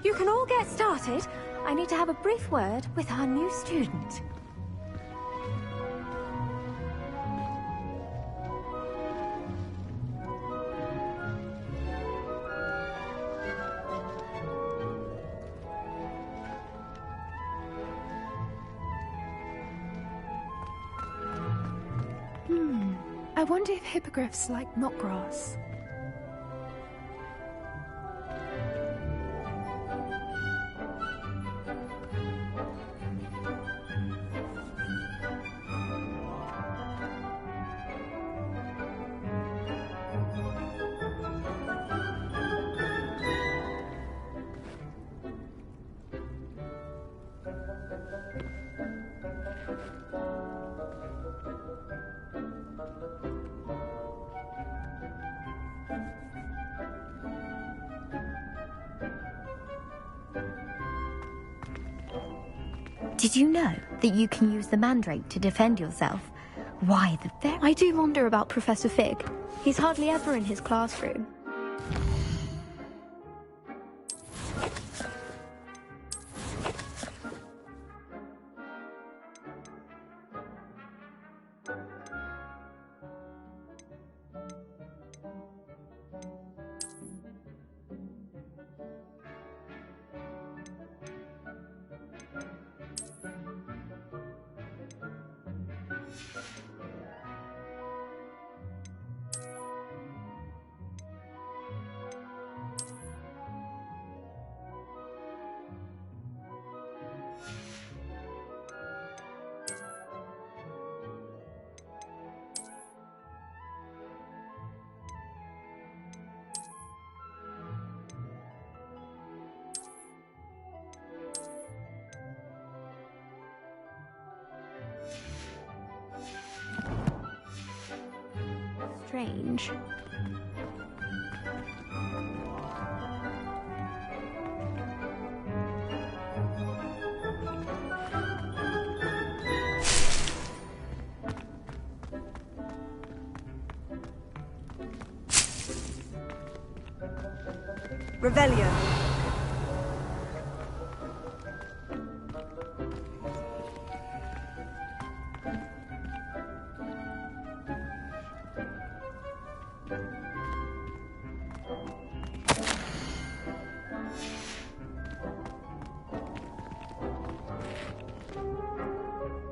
You can all get started. I need to have a brief word with our new student. I wonder if hippogriffs like knotgrass. Did you know that you can use the mandrake to defend yourself? Why, the very... I do wonder about Professor Fig. He's hardly ever in his classroom. Strange. Revelio.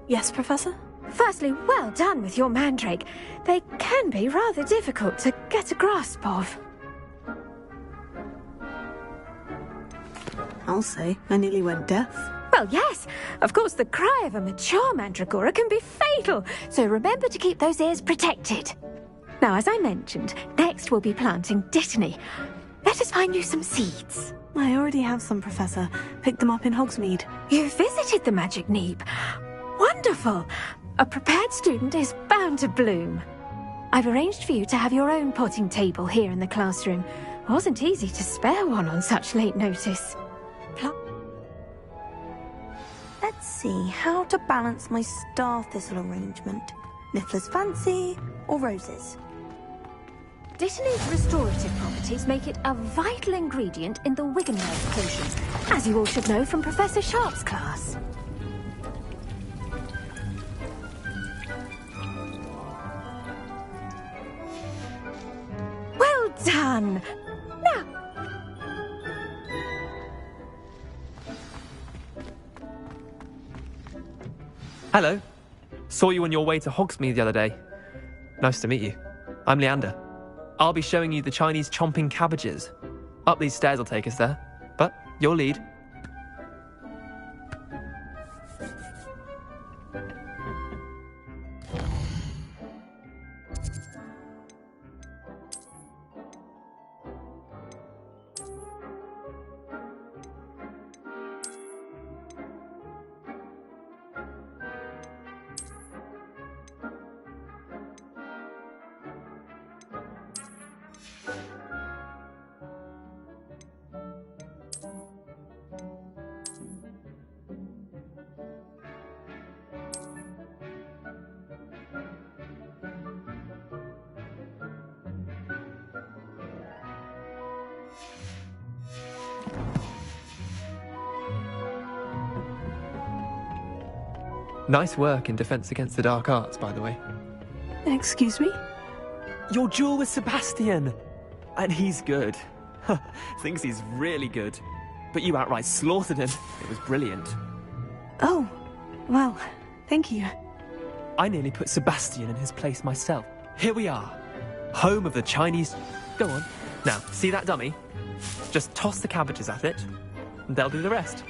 Yes, Professor? Firstly, well done with your mandrake. They can be rather difficult to get a grasp of. I'll say, I nearly went deaf. Well, yes. Of course, the cry of a mature mandragora can be fatal, so remember to keep those ears protected. Now, as I mentioned, next we'll be planting Dittany. Let us find you some seeds. I already have some, Professor. Picked them up in Hogsmeade. You visited the Magic Neep. Wonderful! A prepared student is bound to bloom. I've arranged for you to have your own potting table here in the classroom. Wasn't easy to spare one on such late notice. Let's see how to balance my star thistle arrangement. Niffler's fancy or roses? Dittany's restorative properties make it a vital ingredient in the Wiggenweld potion, as you all should know from Professor Sharp's class. Well done! Now... Hello. Saw you on your way to Hogsmeade the other day. Nice to meet you. I'm Leander. I'll be showing you the Chinese chomping cabbages. Up these stairs will take us there, but you'll lead. Nice work in Defense Against the Dark Arts, by the way. Excuse me? Your duel with Sebastian! And he's good. Thinks he's really good. But you outright slaughtered him. It was brilliant. Oh, well, thank you. I nearly put Sebastian in his place myself. Here we are. Home of the Chinese... Go on. Now, see that dummy? Just toss the cabbages at it, and they'll do the rest.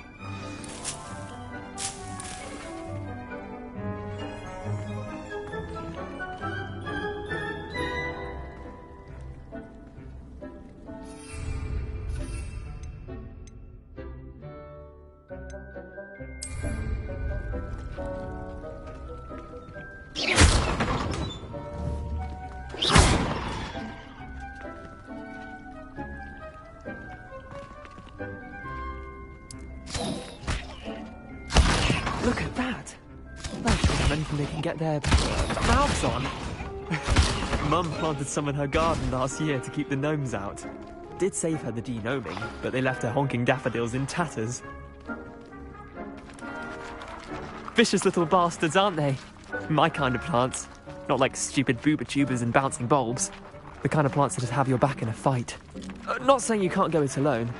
Look at that! That's not anything they can get their mouths on. Mum planted some in her garden last year to keep the gnomes out. Did save her the de-gnoming, but they left her honking daffodils in tatters. Vicious little bastards, aren't they? My kind of plants. Not like stupid booba tubers and bouncing bulbs. The kind of plants that just have your back in a fight. Not saying you can't go it alone,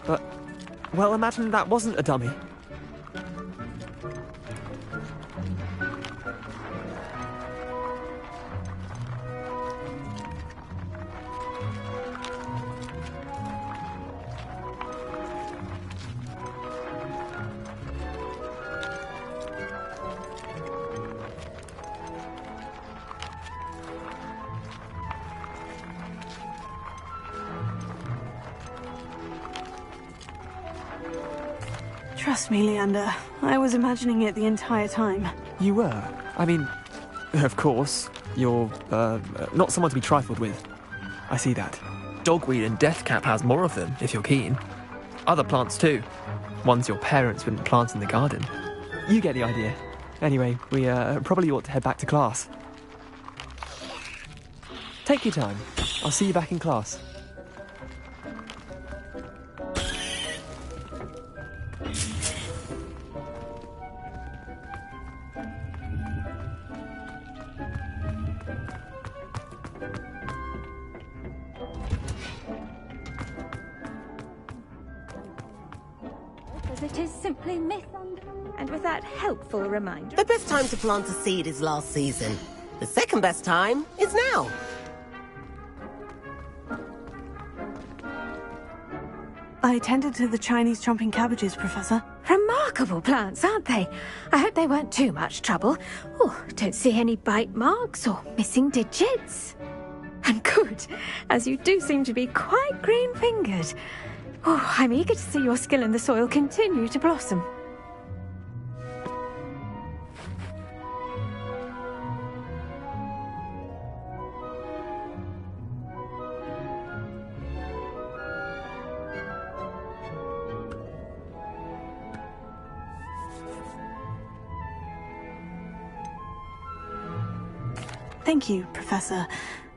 but... Well, imagine that wasn't a dummy. Trust me, Leander. I was imagining it the entire time. You were? I mean, of course, you're, not someone to be trifled with. I see that. Dogweed and Deathcap has more of them, if you're keen. Other plants too. Ones your parents wouldn't plant in the garden. You get the idea. Anyway, we, probably ought to head back to class. Take your time. I'll see you back in class. As it is simply misunderstood. And with that helpful reminder... The best time to plant a seed is last season. The second best time is now. I tended to the Chinese chomping cabbages, Professor. Remarkable plants, aren't they? I hope they weren't too much trouble. Oh, don't see any bite marks or missing digits. And good, as you do seem to be quite green-fingered. Oh, I'm eager to see your skill in the soil continue to blossom. Thank you, Professor.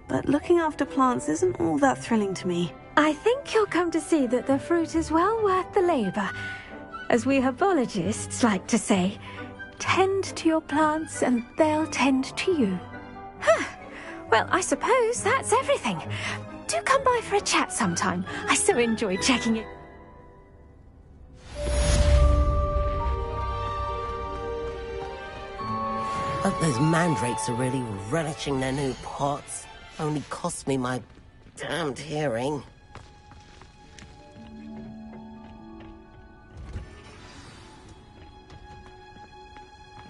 But looking after plants isn't all that thrilling to me. I think you'll come to see that the fruit is well worth the labour. As we herbologists like to say, tend to your plants and they'll tend to you. Huh. Well, I suppose that's everything. Do come by for a chat sometime. I so enjoy checking it. Hope those mandrakes are really relishing their new pots. Only cost me my damned hearing.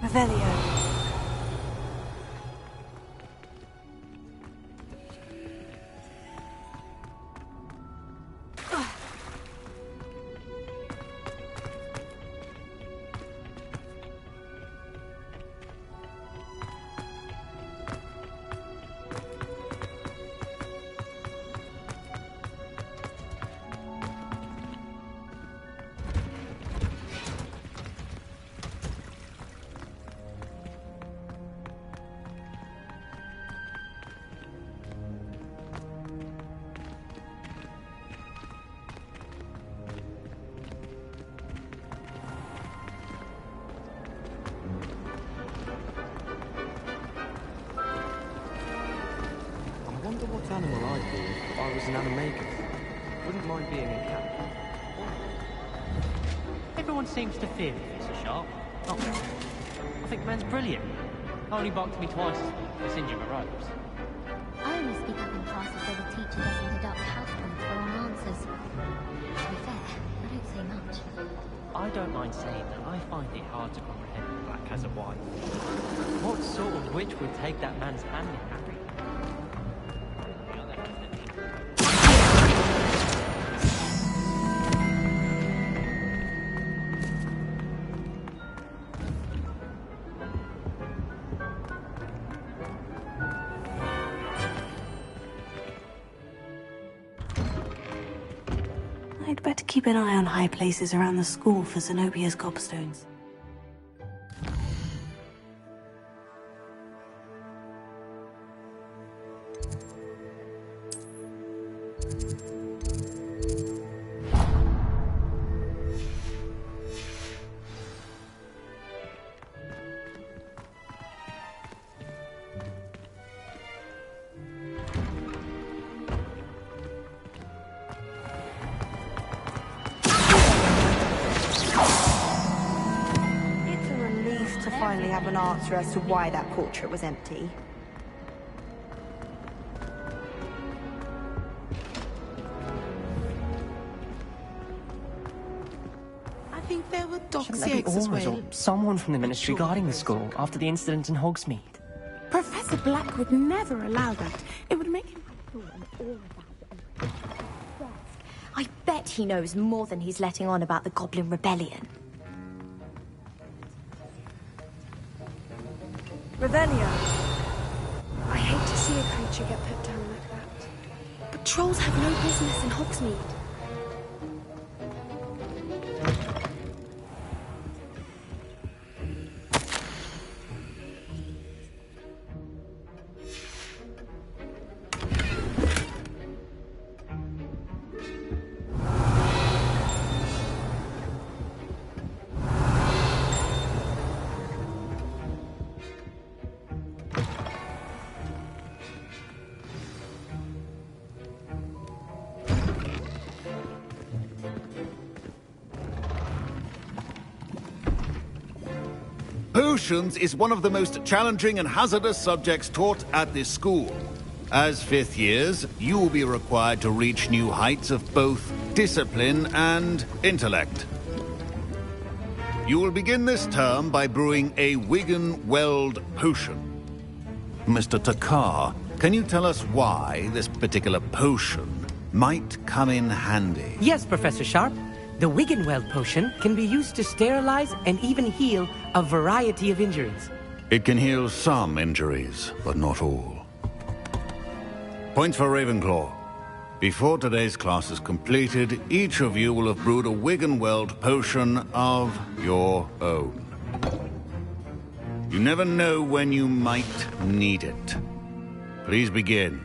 Revelio. other makers. Wouldn't mind being a cat. Everyone seems to fear Professor Sharp. Not very. I think the man's brilliant. Only barked me twice for singeing my robes. I only speak up in classes where the teacher doesn't deduct house points for wrong answers. To be fair, I don't say much. I don't mind saying that I find it hard to comprehend black as a white. What sort of witch would take that man's hand in marriage? I'd better keep an eye on high places around the school for Zenobia's gobstones. Finally have an answer as to why that portrait was empty. I think there were Shouldn't there be dossiers as Aurors well. or someone from the Ministry guarding the school after the incident in Hogsmeade? Professor Black would never allow that. It would make him... I bet he knows more than he's letting on about the Goblin Rebellion. Revelia. I hate to see a creature get put down like that. But trolls have no business in Hogsmeade. Potions is one of the most challenging and hazardous subjects taught at this school. As fifth years, you will be required to reach new heights of both discipline and intellect. You will begin this term by brewing a Wigan-Weld potion. Mr. Takar, can you tell us why this particular potion might come in handy? Yes, Professor Sharp. The Wiggenweld potion can be used to sterilize and even heal a variety of injuries. It can heal some injuries, but not all. Points for Ravenclaw. Before today's class is completed, each of you will have brewed a Wiggenweld potion of your own. You never know when you might need it. Please begin.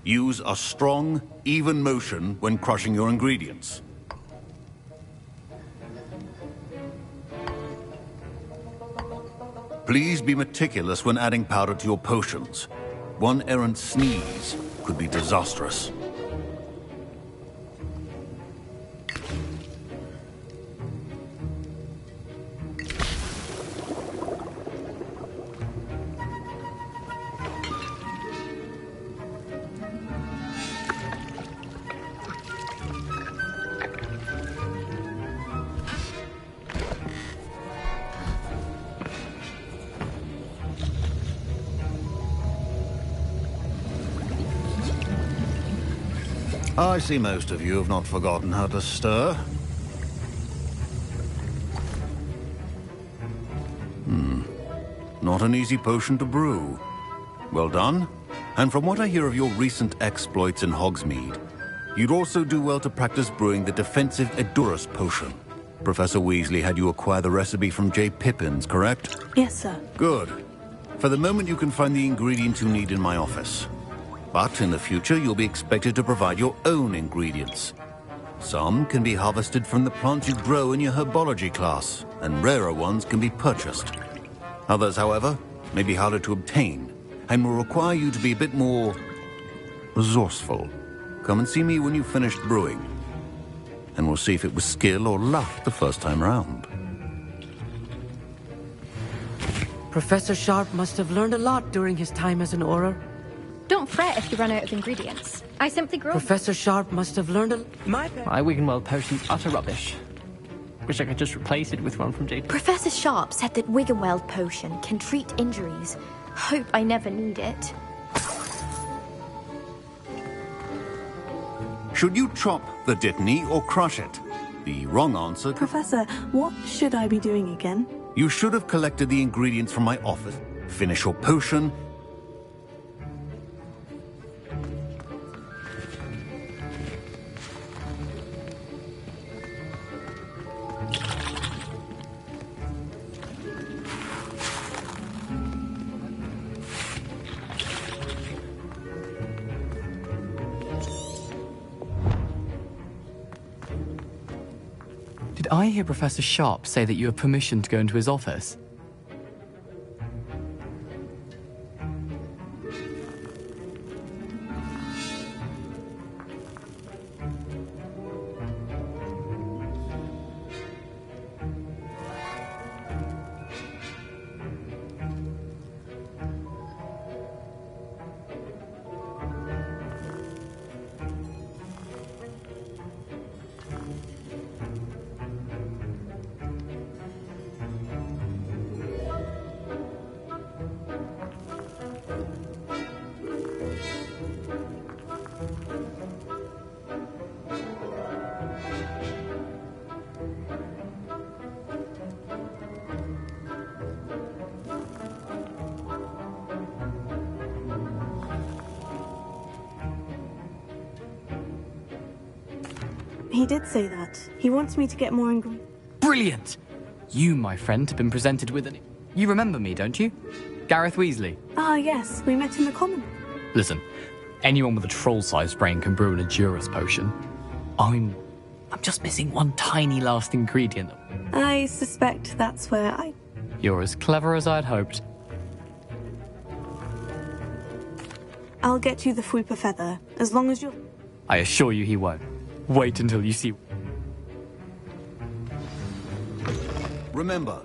Use a strong, even motion when crushing your ingredients. Please be meticulous when adding powder to your potions. One errant sneeze could be disastrous. I see most of you have not forgotten how to stir. Not an easy potion to brew. Well done. And from what I hear of your recent exploits in Hogsmeade, you'd also do well to practice brewing the defensive Edurus potion. Professor Weasley had you acquire the recipe from J. Pippins, correct? Yes, sir. Good. For the moment, you can find the ingredients you need in my office. But in the future, you'll be expected to provide your own ingredients. Some can be harvested from the plants you grow in your herbology class. and rarer ones can be purchased. Others, however, may be harder to obtain, and will require you to be a bit more resourceful. Come and see me when you've finished brewing, and we'll see if it was skill or luck the first time round. Professor Sharp must have learned a lot during his time as an Auror. Don't fret if you run out of ingredients. I simply grow... Professor Sharp must have learned a... My Wiggenweld potion's utter rubbish. Wish I could just replace it with one from JP. Professor Sharp said that Wiggenweld potion can treat injuries. Hope I never need it. Should you chop the Dittany or crush it? The wrong answer... Professor, what should I be doing again? You should have collected the ingredients from my office. Finish your potion. Did I hear Professor Sharp say that you have permission to go into his office? He did say that. He wants me to get more ingredients. Brilliant! You, my friend, have been presented with an... You remember me, don't you? Gareth Weasley. Ah, yes. We met in the common. Listen, anyone with a troll-sized brain can brew an Edurus potion. I'm just missing one tiny last ingredient. I suspect that's where You're as clever as I'd hoped. I'll get you the Fwooper Feather, as long as you're... I assure you he won't. Wait until you see... Remember...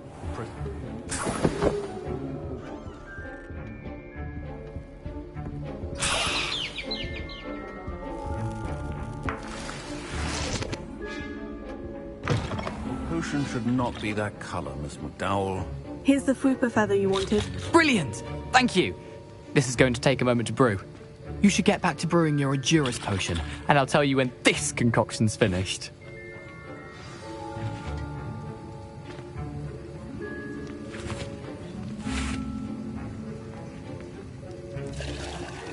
Potion should not be that color, Miss McDowell. Here's the Fwooper Feather you wanted. Brilliant! Thank you! This is going to take a moment to brew. You should get back to brewing your Edurus potion, and I'll tell you when this concoction's finished.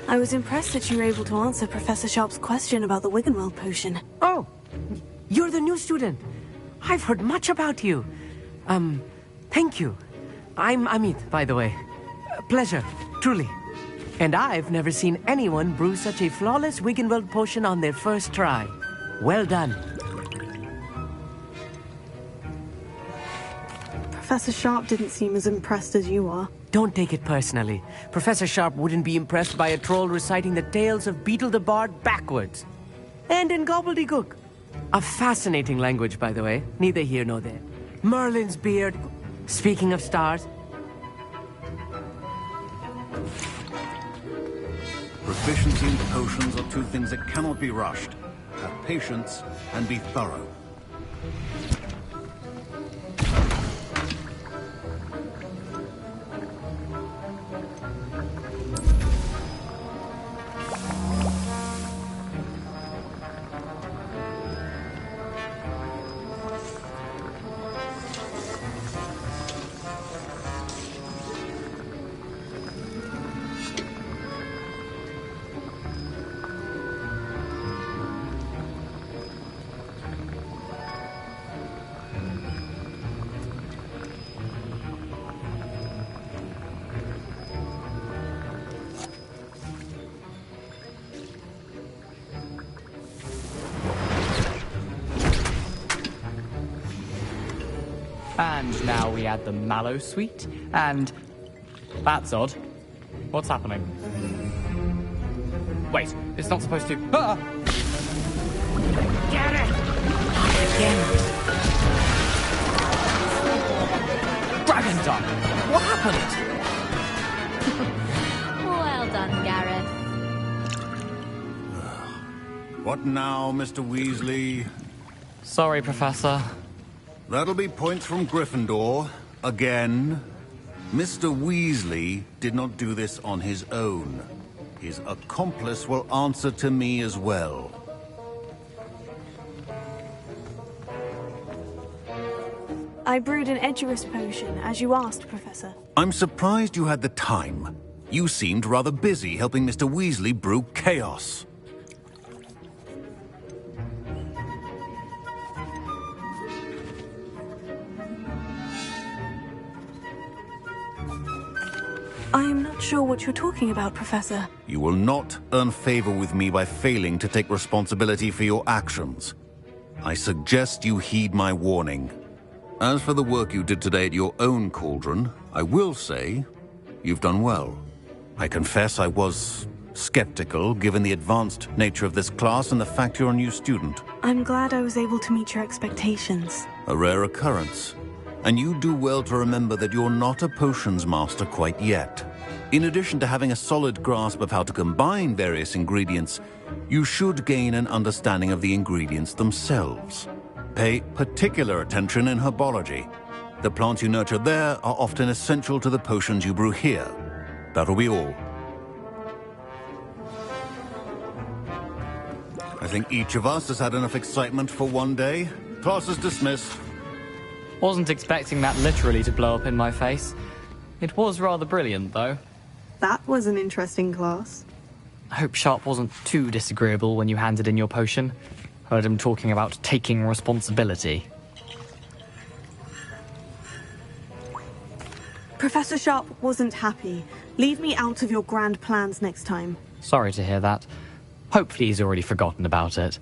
I was impressed that you were able to answer Professor Sharp's question about the Wiggenweld potion. Oh, you're the new student. I've heard much about you. Thank you. I'm Amit, by the way. Pleasure, truly. And I've never seen anyone brew such a flawless Wiggenweld potion on their first try. Well done. Professor Sharp didn't seem as impressed as you are. Don't take it personally. Professor Sharp wouldn't be impressed by a troll reciting the tales of Beetle the Bard backwards. And in gobbledygook. A fascinating language, by the way. Neither here nor there. Merlin's beard. Speaking of stars. Proficiency in potions are two things that cannot be rushed. Have patience and be thorough. we add the mallow sweet, and... That's odd. What's happening? Wait, it's not supposed to... Ah! Get it! Again. Dragon Tongue! What happened? Well done, Gareth. What now, Mr. Weasley? Sorry, Professor. That'll be points from Gryffindor. Again. Mr. Weasley did not do this on his own. His accomplice will answer to me as well. I brewed an Edurus potion, as you asked, Professor. I'm surprised you had the time. You seemed rather busy helping Mr. Weasley brew chaos. I am not sure what you're talking about, Professor. You will not earn favor with me by failing to take responsibility for your actions. I suggest you heed my warning. As for the work you did today at your own cauldron, I will say you've done well. I confess I was skeptical, given the advanced nature of this class and the fact you're a new student. I'm glad I was able to meet your expectations. A rare occurrence. And you do well to remember that you're not a potions master quite yet. In addition to having a solid grasp of how to combine various ingredients, you should gain an understanding of the ingredients themselves. Pay particular attention in herbology. The plants you nurture there are often essential to the potions you brew here. That'll be all. I think each of us has had enough excitement for one day. Class is dismissed. Wasn't expecting that literally to blow up in my face. It was rather brilliant, though. That was an interesting class. I hope Sharp wasn't too disagreeable when you handed in your potion. Heard him talking about taking responsibility. Professor Sharp wasn't happy. Leave me out of your grand plans next time. Sorry to hear that. Hopefully he's already forgotten about it.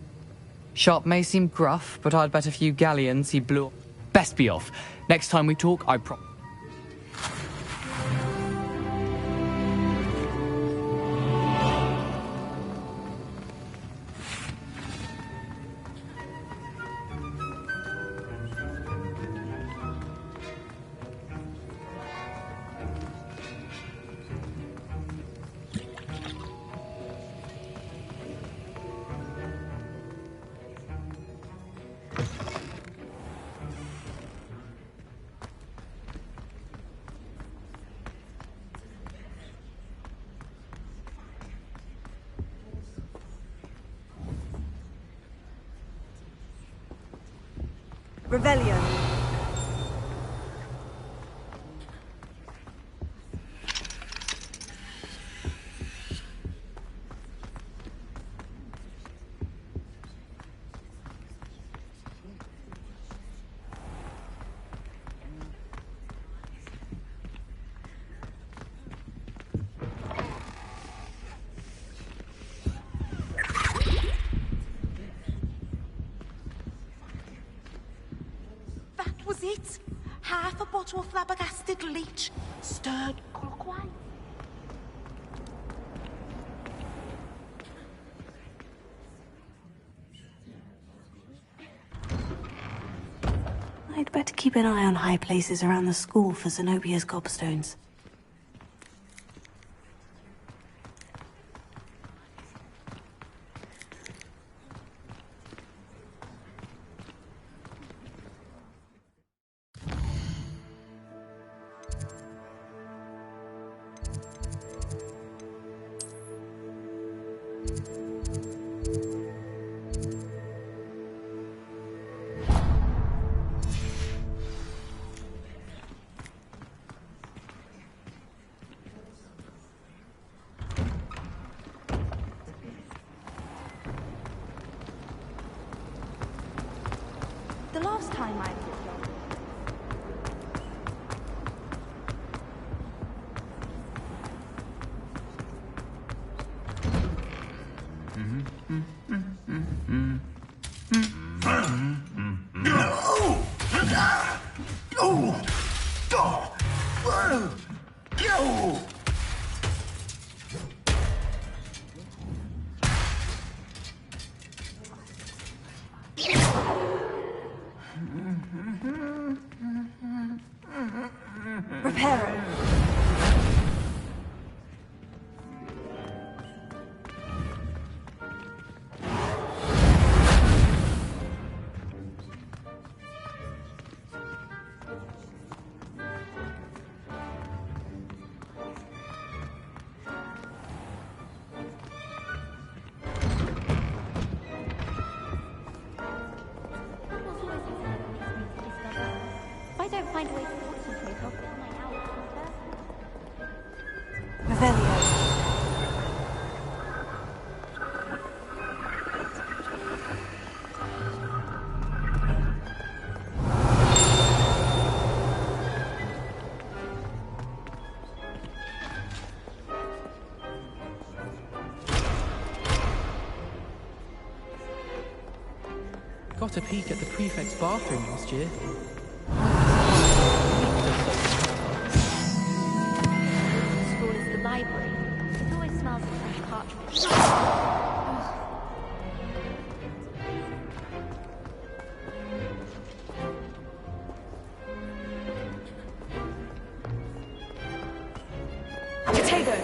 Sharp may seem gruff, but I'd bet a few galleons he blew... Best be off. Next time we talk, I promise. Revelio. It? Half a bottle of flabbergasted leech, stirred clockwise. I'd better keep an eye on high places around the school for Zenobia's gobstones. The last time I... Reparo. If I don't find a way to concentrate, I'll spend my hours in Revelio. Got a peek at the prefect's bathroom last year. The school is the library. It always smells of fresh parchment. Potato.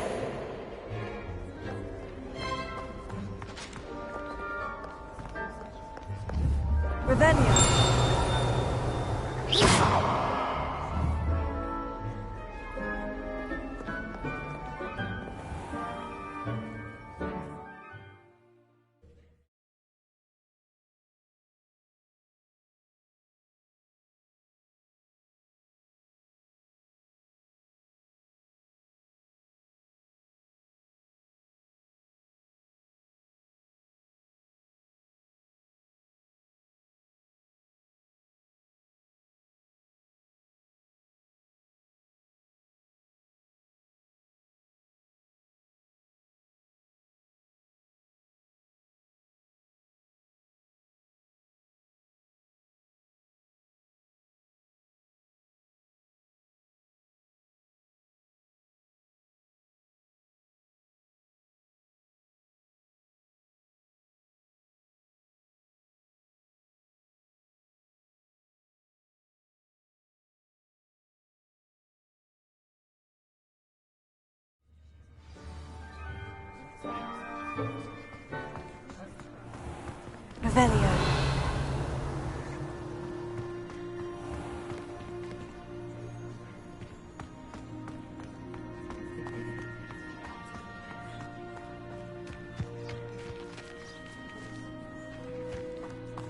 Revelio. Revelio.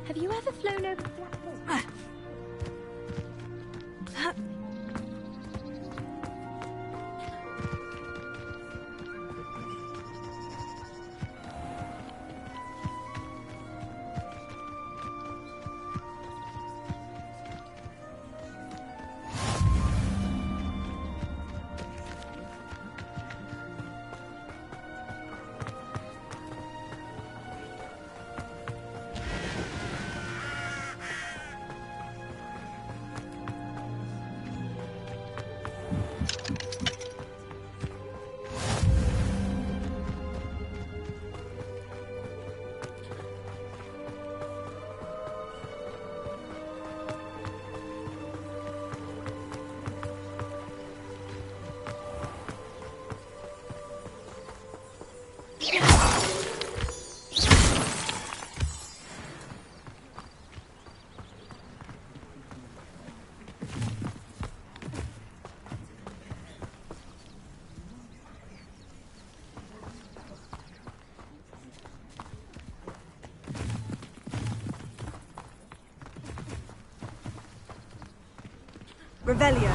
Have you ever flown over the Black Hole? Revelio.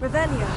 Revelio.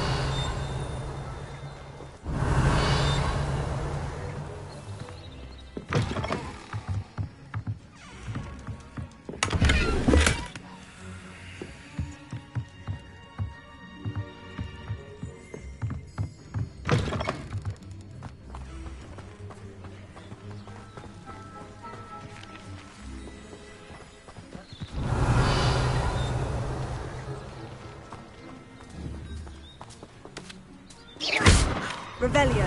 Revelio.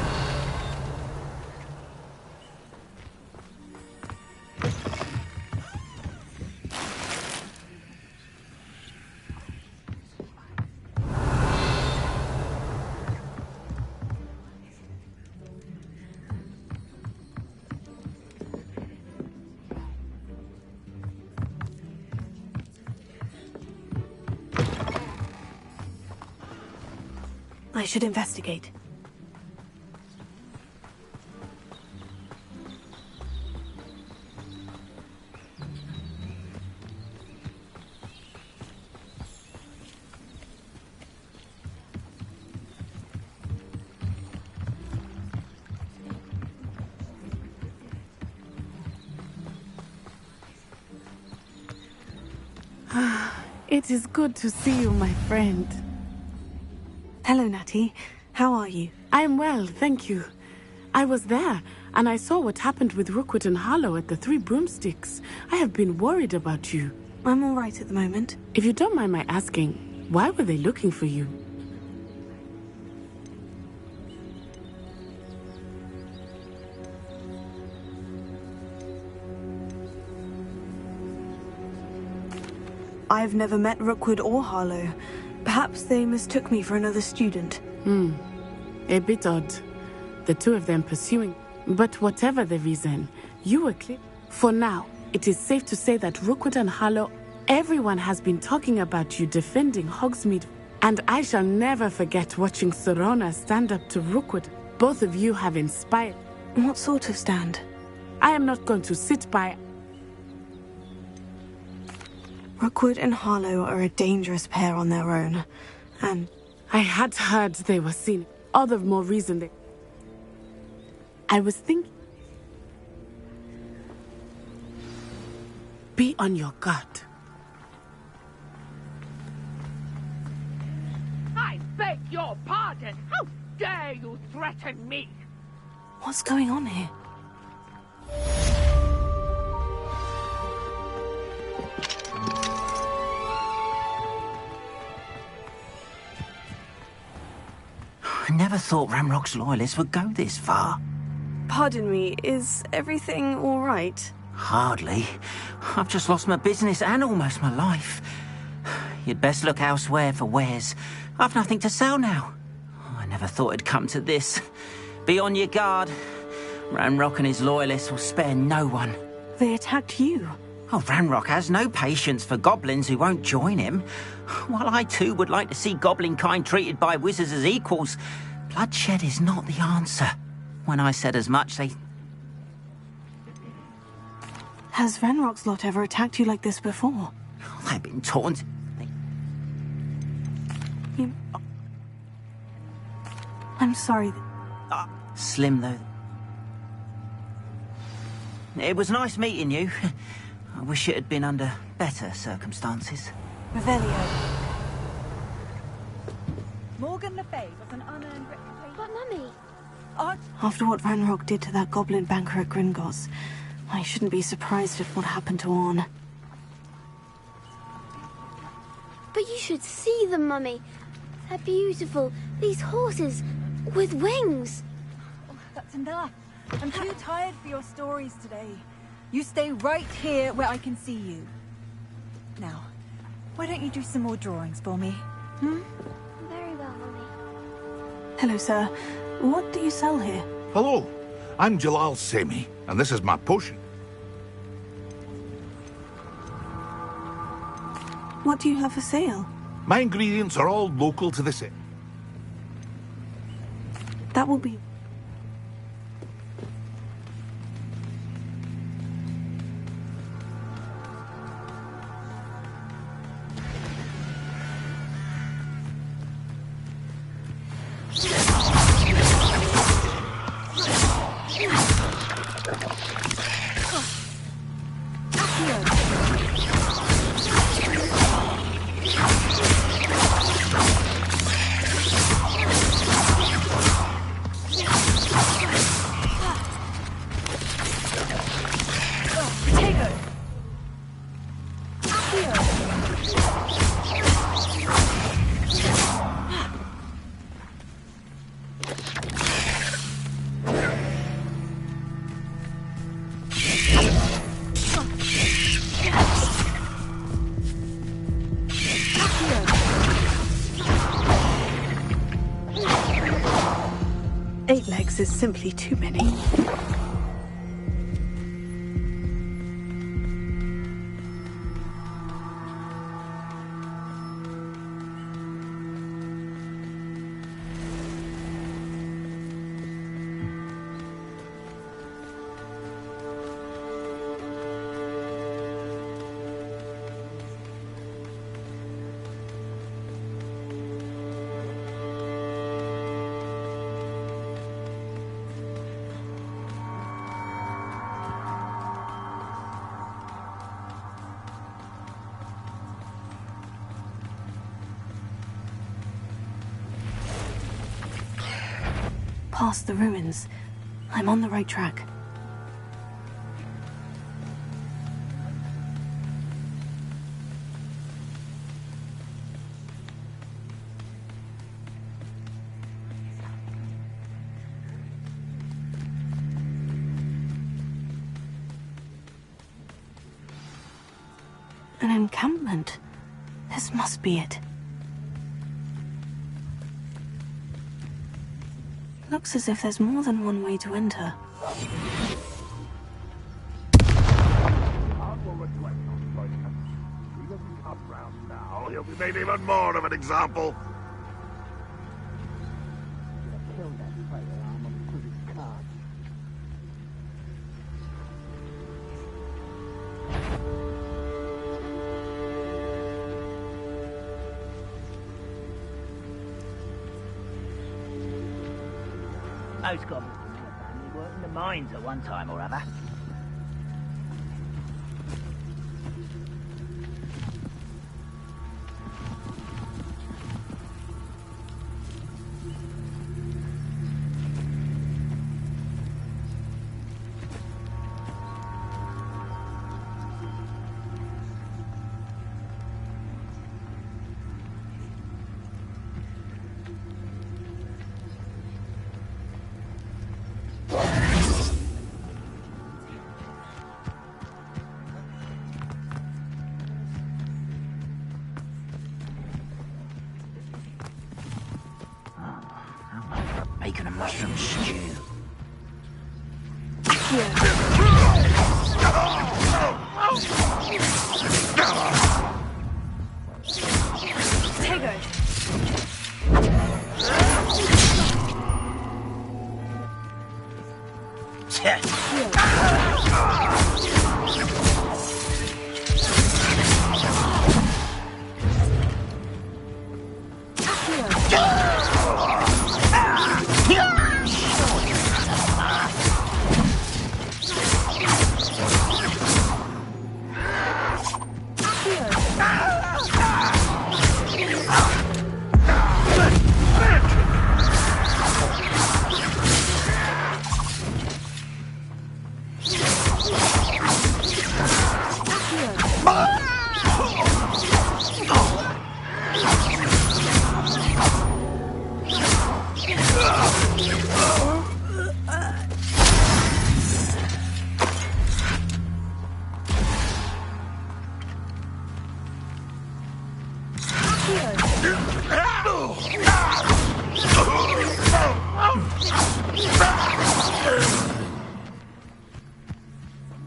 I should investigate. It is good to see you, my friend. Hello, Natty. How are you? I'm well, thank you. I was there, and I saw what happened with Rookwood and Harlow at the Three Broomsticks. I have been worried about you. I'm all right at the moment. If you don't mind my asking, why were they looking for you? I've never met Rookwood or Harlow. Perhaps they mistook me for another student. A bit odd. The two of them pursuing. But whatever the reason, you were clear. For now, it is safe to say that Rookwood and Harlow, everyone has been talking about you defending Hogsmeade. And I shall never forget watching Sirona stand up to Rookwood. Both of you have inspired. What sort of stand? I am not going to sit by. Rookwood and Harlow are a dangerous pair on their own. And I had heard they were seen. All the more reason they... I was thinking... Be on your guard. I beg your pardon! How dare you threaten me? What's going on here? I never thought Ranrock's loyalists would go this far. Pardon me, is everything all right? Hardly. I've just lost my business and almost my life. You'd best look elsewhere for wares. I've nothing to sell now. I never thought it'd come to this. Be on your guard. Ranrock and his loyalists will spare no one. They attacked you? Oh, Ranrock has no patience for goblins who won't join him. While I too would like to see goblin kind treated by wizards as equals, bloodshed is not the answer. When I said as much, they... Has Ranrock's lot ever attacked you like this before? They've been taunted. I'm sorry. Slim, though. It was nice meeting you. I wish it had been under better circumstances. Revelio. Morgan Le Fay was an unearned reputation. But, Mummy... After what Ranrock did to that goblin banker at Gringotts, I shouldn't be surprised at what happened to Orn. But you should see them, Mummy. They're beautiful. These horses with wings. Oh, that's enough. I'm too tired for your stories today. You stay right here where I can see you. Now, why don't you do some more drawings for me? Very well, Mummy. Hello, sir. What do you sell here? Hello, I'm Jalal Semi, and this is my potion. What do you have for sale? My ingredients are all local to this inn. That will be... 8 legs is simply too many. Past the ruins. I'm on the right track. An encampment. This must be it. Looks as if there's more than one way to enter. He'll be made even more of an example. Those goblins in the family worked in the mines at one time or other. Making a mushroom stew. Tego.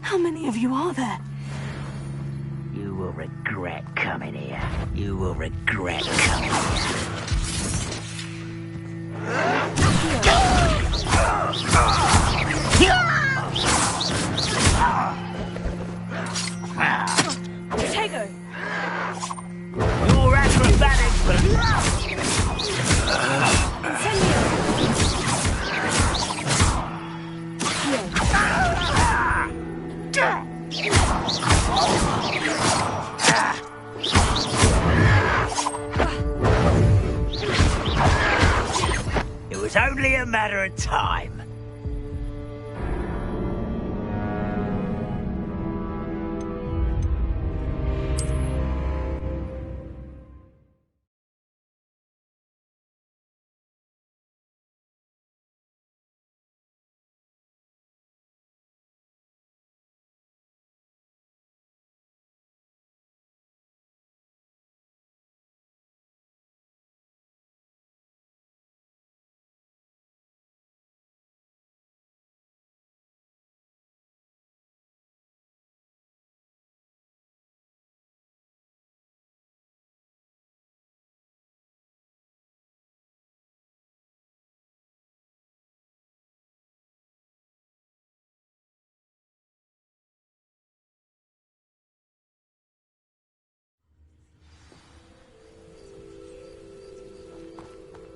How many of you are there? You will regret coming here. You will regret coming Tego. Your acrobatics, It was only a matter of time.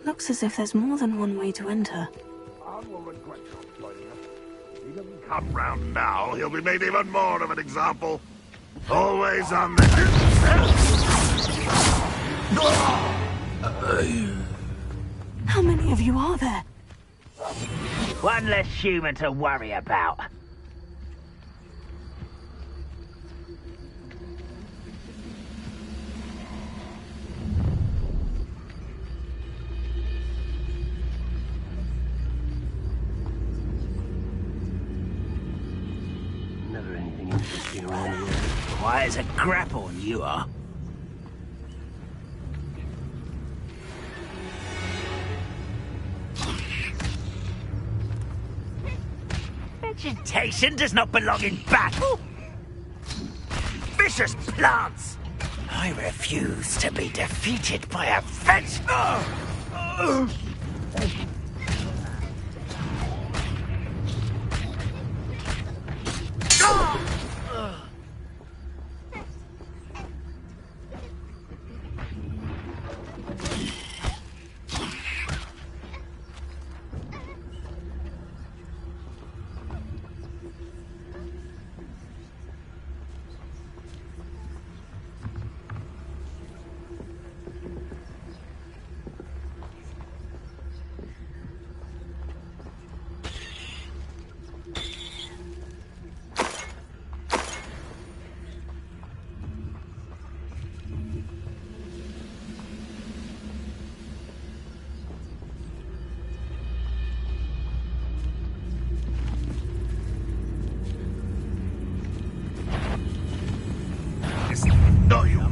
Looks as if there's more than one way to enter. If he doesn't come round now, he'll be made even more of an example. Always on the... How many of you are there? One less human to worry about. Never anything interesting around here. Quiet as a grapple, you are. Vegetation does not belong in battle. Vicious plants. I refuse to be defeated by a veg.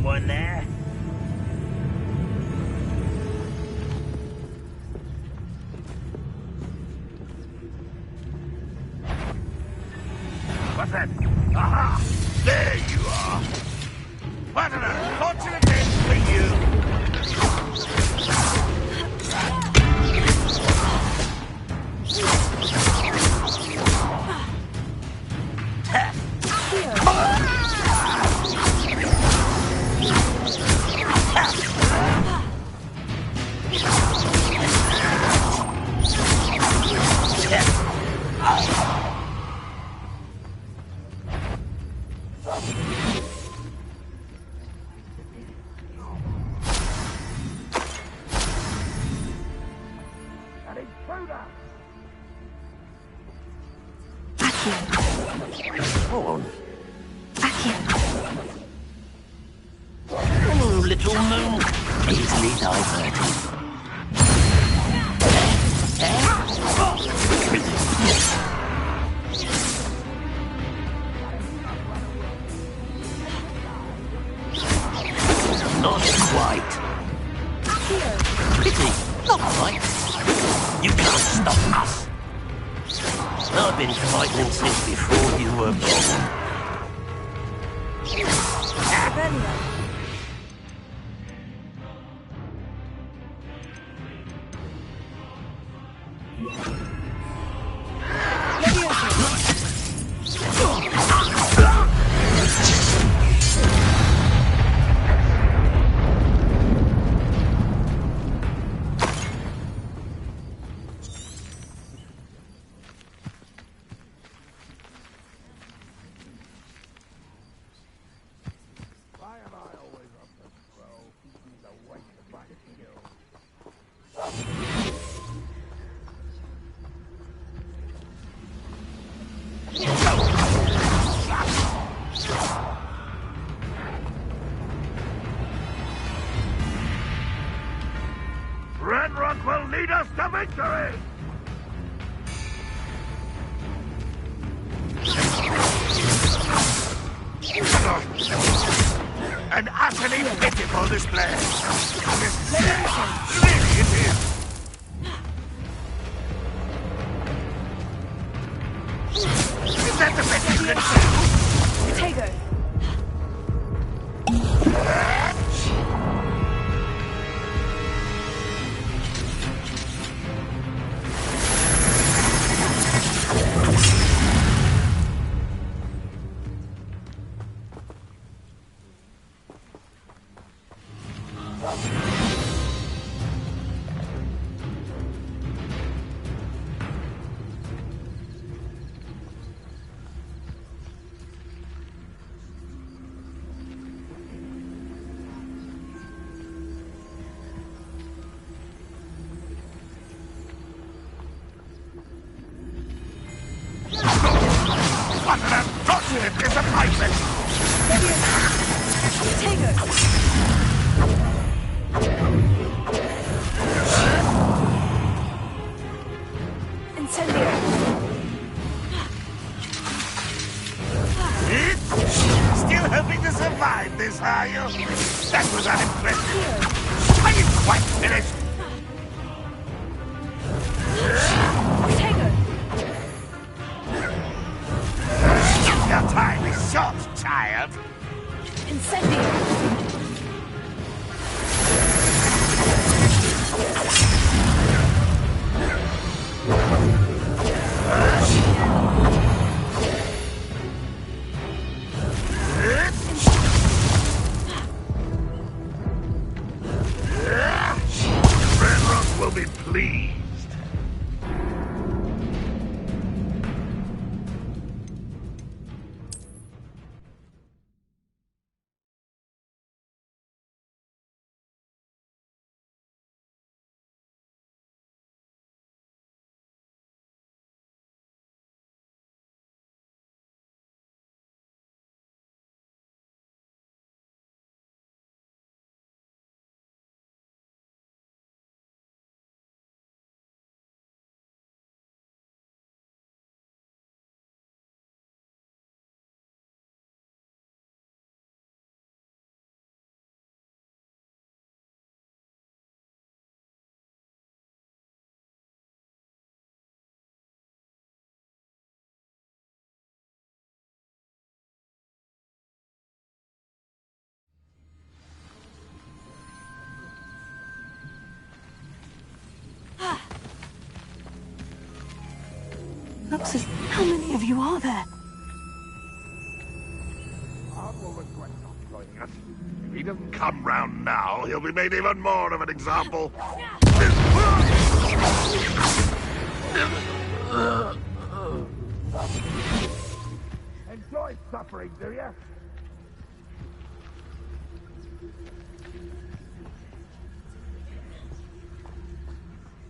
Someone there? What's that? Aha! There you are! What an unfortunate end for you! Oh, little moon. Easily diverted. Not quite. Pity. Not quite. You can't stop us. I've been fighting since before you were born. Ranrock will lead us to victory! An utterly pitiful display. Really it is. Is that the best you can do? Tego. That was unimpressive. Are you quite finished? Your time is short, child. Incendio! Ranrock will be pleased. Noxus, how many of you are there? Arthur will regret not joining us. If he doesn't come round now, he'll be made even more of an example. Enjoy suffering, do you?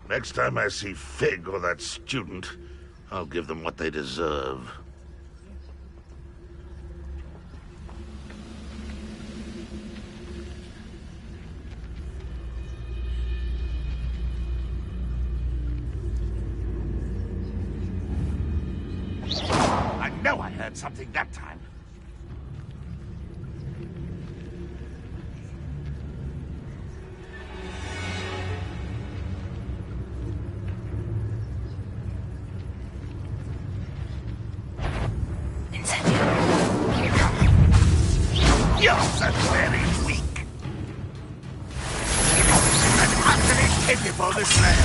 Next time I see Fig or that student, I'll give them what they deserve. I know I heard something that time. You're so very weak. And utterly pitiful this land.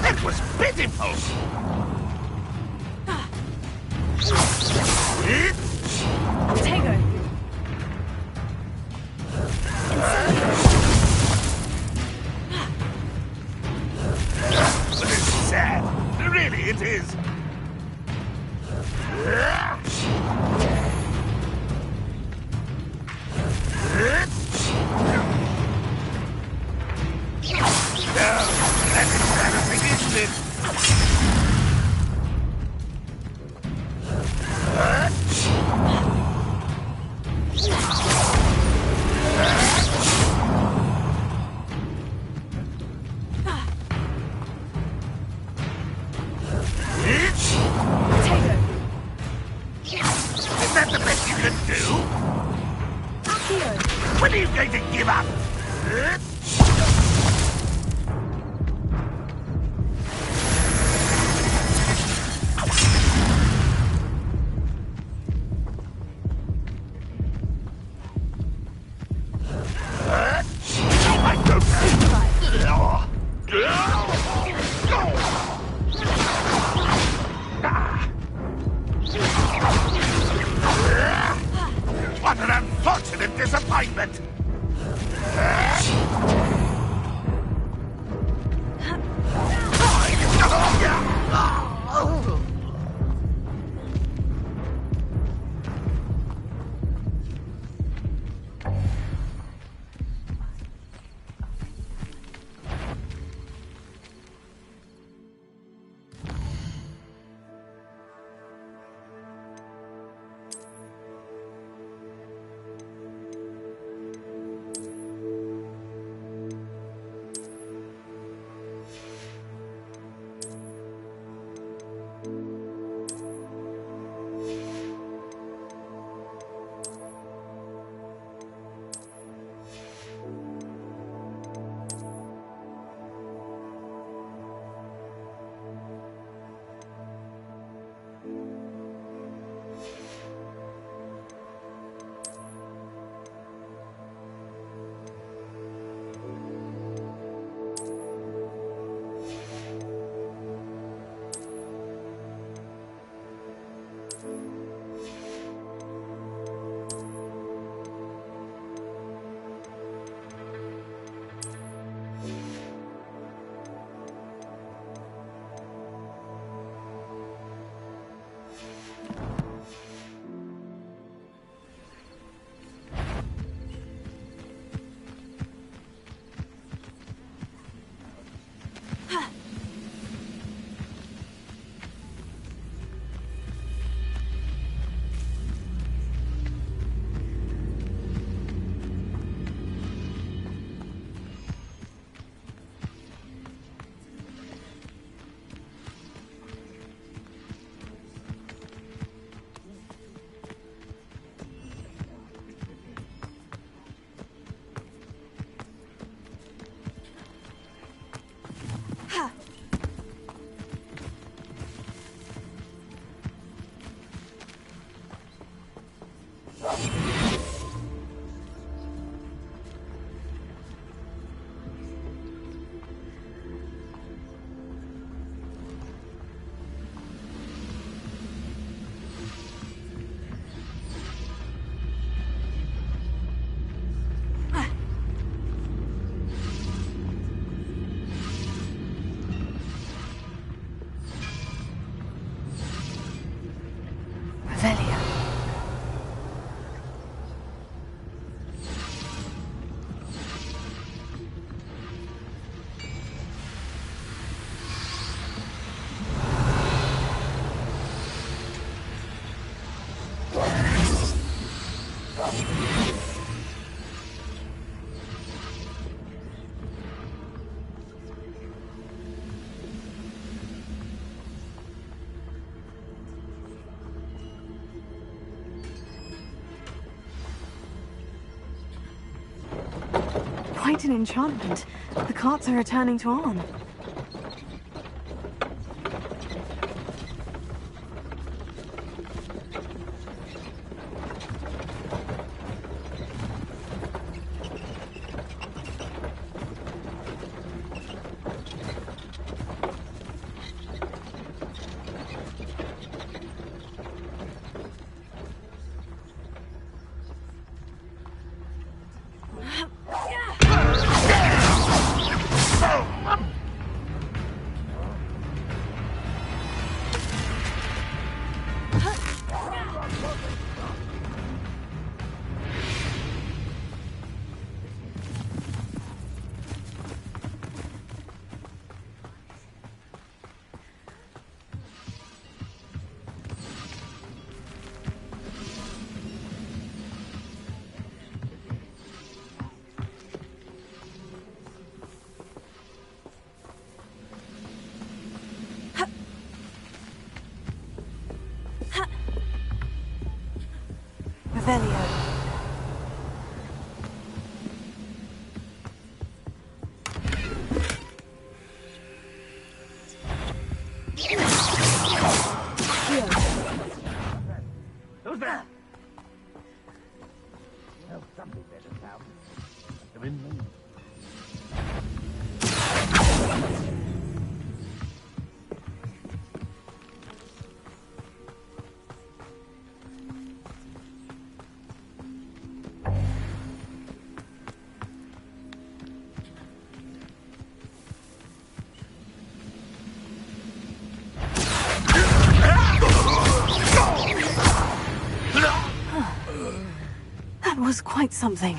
That was pitiful. Tego! But it's sad. Really, it is. That's embarrassing, isn't it? Is that the best you can do? When are you going to give up? I don't What an unfortunate disappointment! Quite an enchantment. The carts are returning to Arn. Revelio. Who's there? Well, somebody better sound. Come in, me. That was quite something.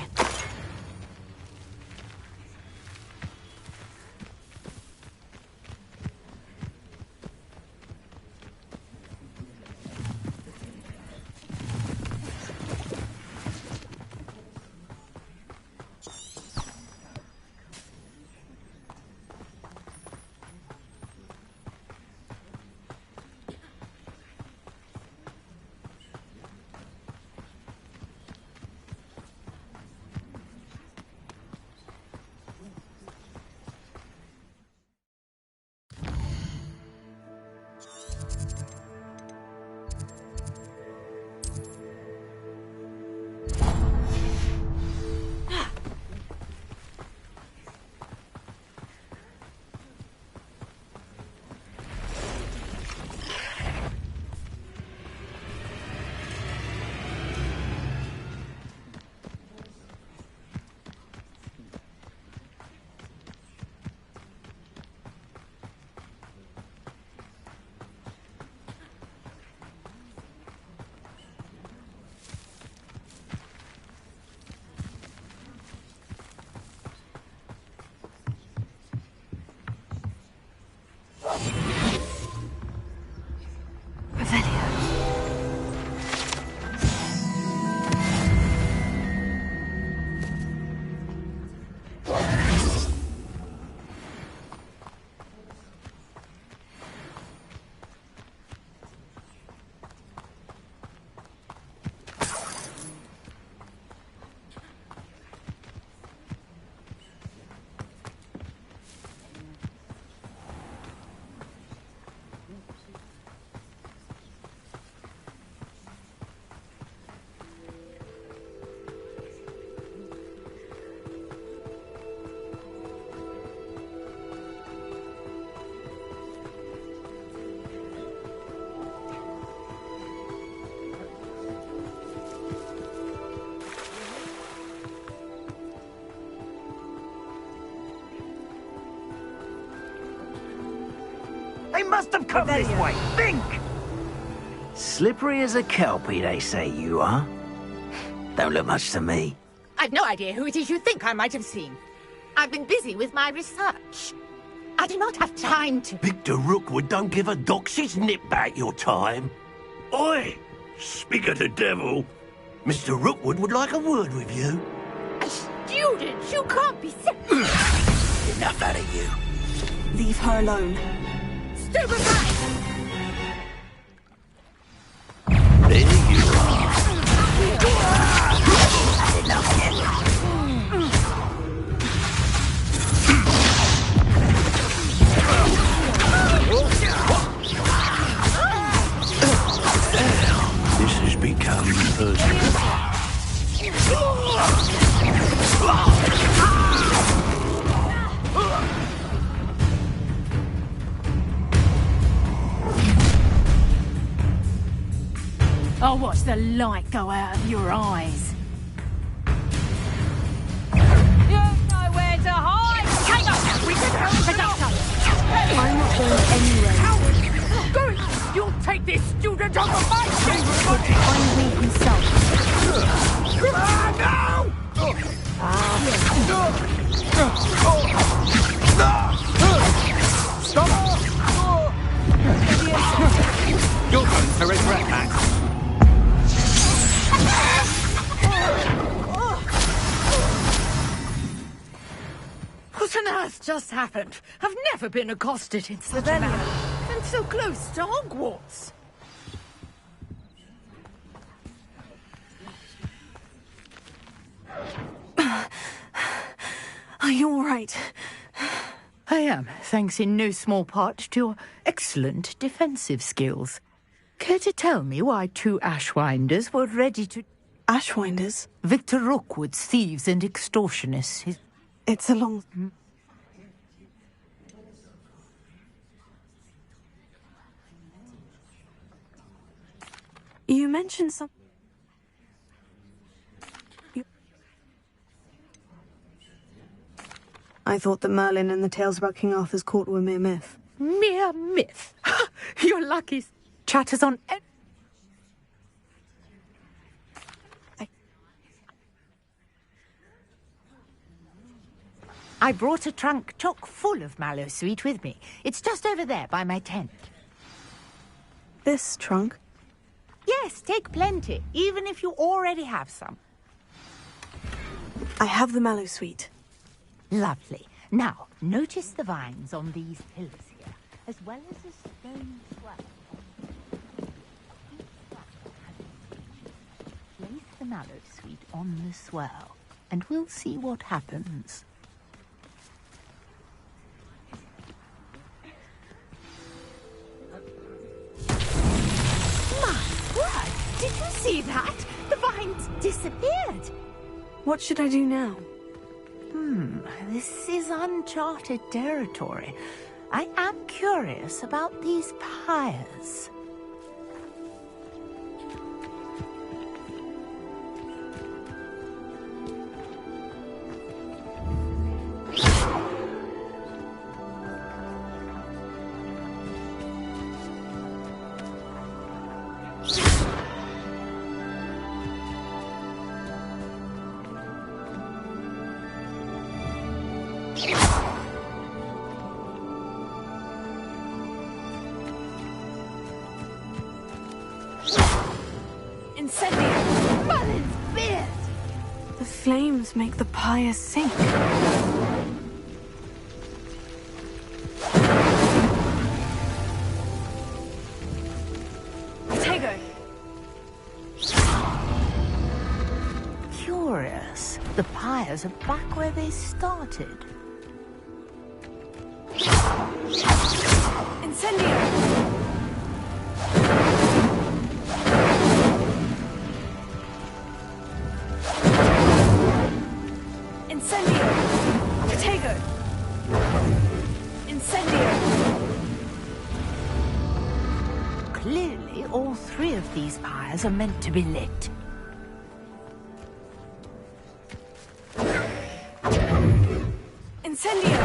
They must have come this way. Think! Slippery as a kelpie, they say you are. Don't look much to me. I've no idea who it is you think I might have seen. I've been busy with my research. I do not have time to... Victor Rookwood don't give a doxy's nip back your time. Oi! Speak of the devil. Mr. Rookwood would like a word with you. A student? You can't be Enough out of you. Leave her alone. Stupid guy! There you are. Enough yet. This has become personal. I'll watch the light go out of your eyes. You've nowhere to hide! Hang on! We can help the doctor! I'm not going anywhere. Coward! Go! You'll take this student on the fight! Find me himself. Stop! Your turn to resurrect Max. What on earth just happened? I've never been accosted in such a manner. And so close to Hogwarts. Are you all right? I am, thanks in no small part to your excellent defensive skills. Care to tell me why 2 Ashwinders were ready to... Ashwinders? Victor Rookwood's thieves and extortionists. It's a long... You mentioned some... I thought that Merlin and the tales about King Arthur's court were mere myth. Mere myth? You're lucky. Chatters on... I brought a trunk chock full of Mallowsweet with me. It's just over there by my tent. This trunk? Yes, take plenty, even if you already have some. I have the Mallowsweet. Lovely. Now, notice the vines on these pillars here, as well as a stone swell. Place the Mallowsweet on the swell, and we'll see what happens. My word! Did you see that? The vines disappeared. What should I do now? This is uncharted territory. I am curious about these pyres. Incendio! Merlin's beard! The flames make the pyre sink. Potato! Curious. The pyres are back where they started. Incendio! Incendio! Potato! Incendio! Clearly, all 3 of these pyres are meant to be lit. Incendio!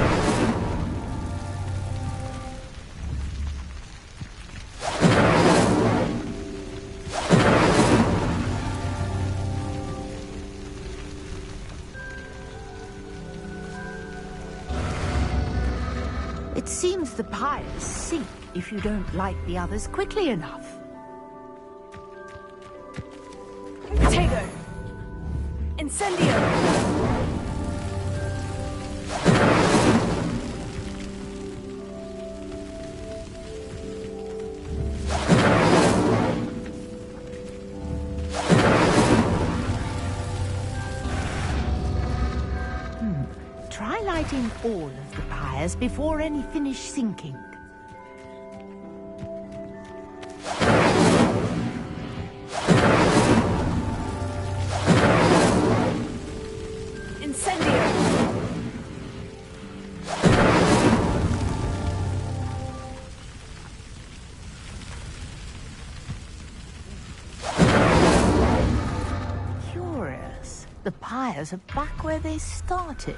It seems the pyres sink if you don't light the others quickly enough. Potato! Incendio! Try lighting all of the pyres before any finish sinking. Curious. The pyres are back where they started.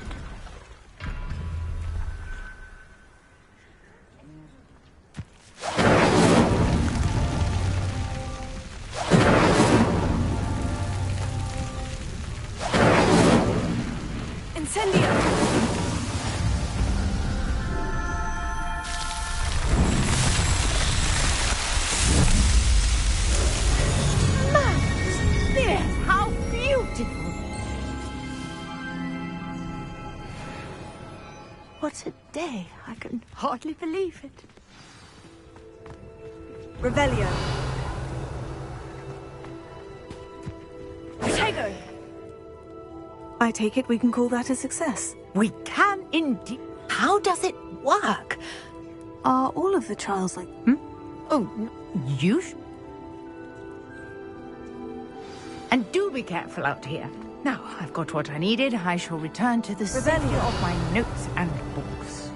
What a day. I can hardly believe it. Revelio. Protego! I take it we can call that a success. We can indeed. How does it work? Are all of the trials like... Oh, you And do be careful out here. Now, I've got what I needed. I shall return to the center of my notes and books.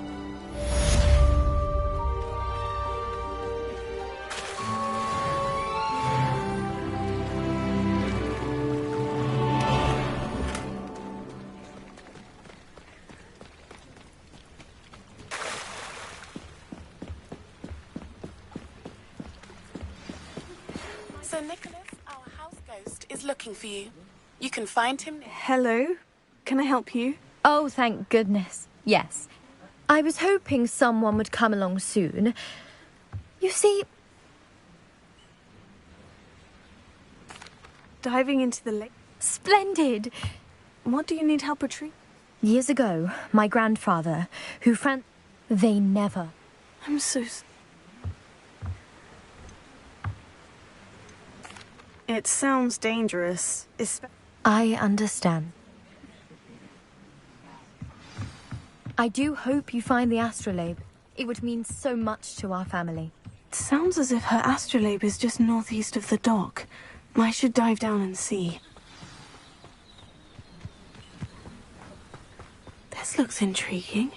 Sir Nicholas, our house ghost, is looking for you. You can find him... Hello? Can I help you? Oh, thank goodness. Yes. I was hoping someone would come along soon. You see... Diving into the lake? Splendid! What do you need help retrieving? Years ago, my grandfather, who they never... I'm so... It sounds dangerous. I understand. I do hope you find the astrolabe. It would mean so much to our family. It sounds as if her astrolabe is just northeast of the dock. I should dive down and see. This looks intriguing.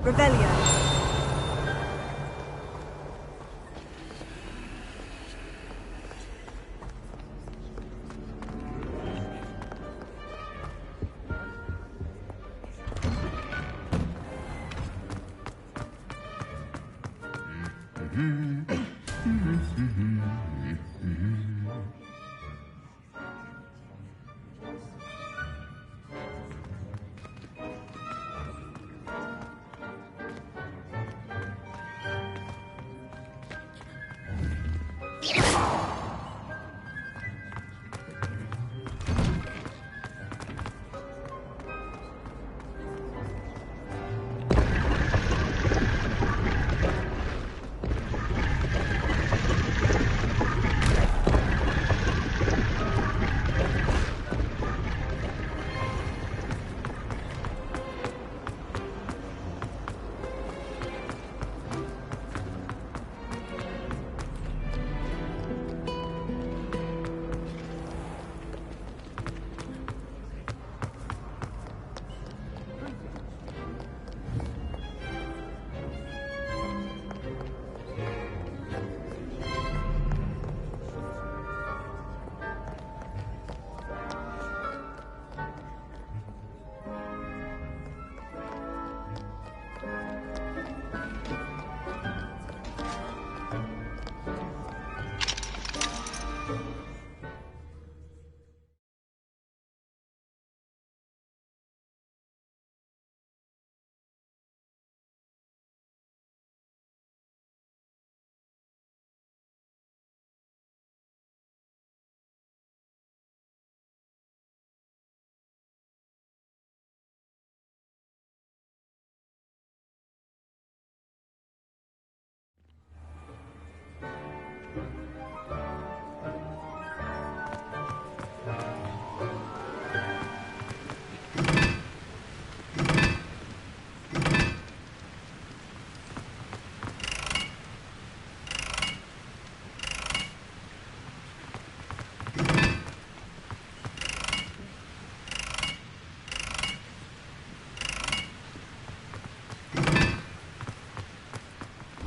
Revelio.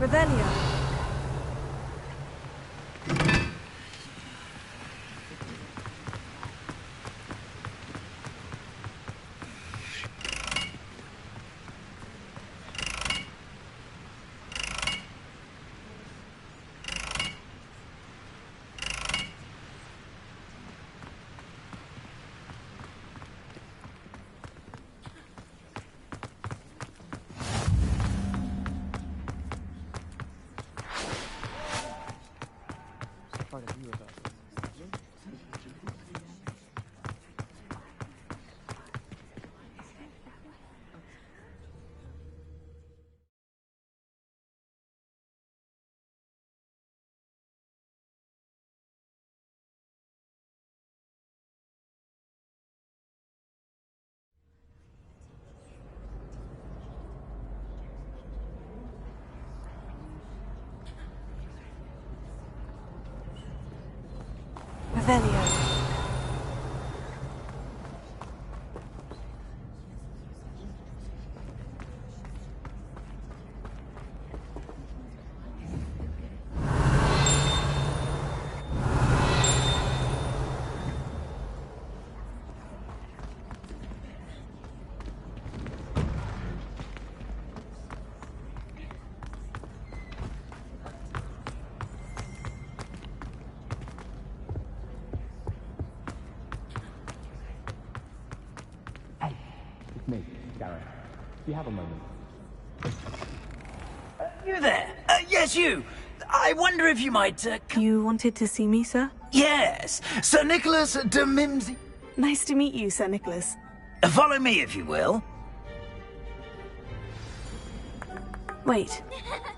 Revelio. Revelio. Me, Gareth. Do you have a moment? You there? Yes, you. I wonder if you might, You wanted to see me, sir? Yes, Sir Nicholas de Mimsy. Nice to meet you, Sir Nicholas. Follow me, if you will. Wait,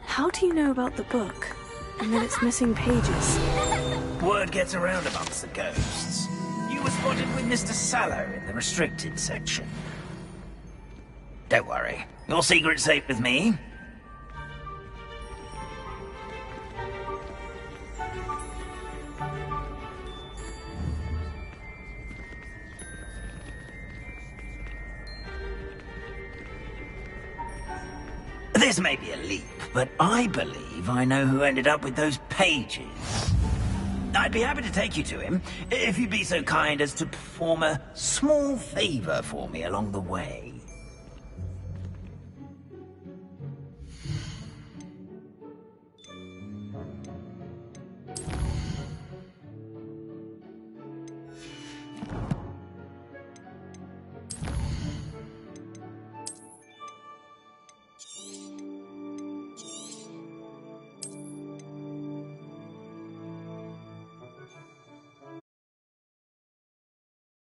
how do you know about the book? And that it's missing pages? Word gets around amongst the ghosts. You were spotted with Mr. Sallow in the restricted section. Don't worry. Your secret's safe with me. may be a leap, but I believe I know who ended up with those pages. I'd be happy to take you to him, if you'd be so kind as to perform a small favor for me along the way.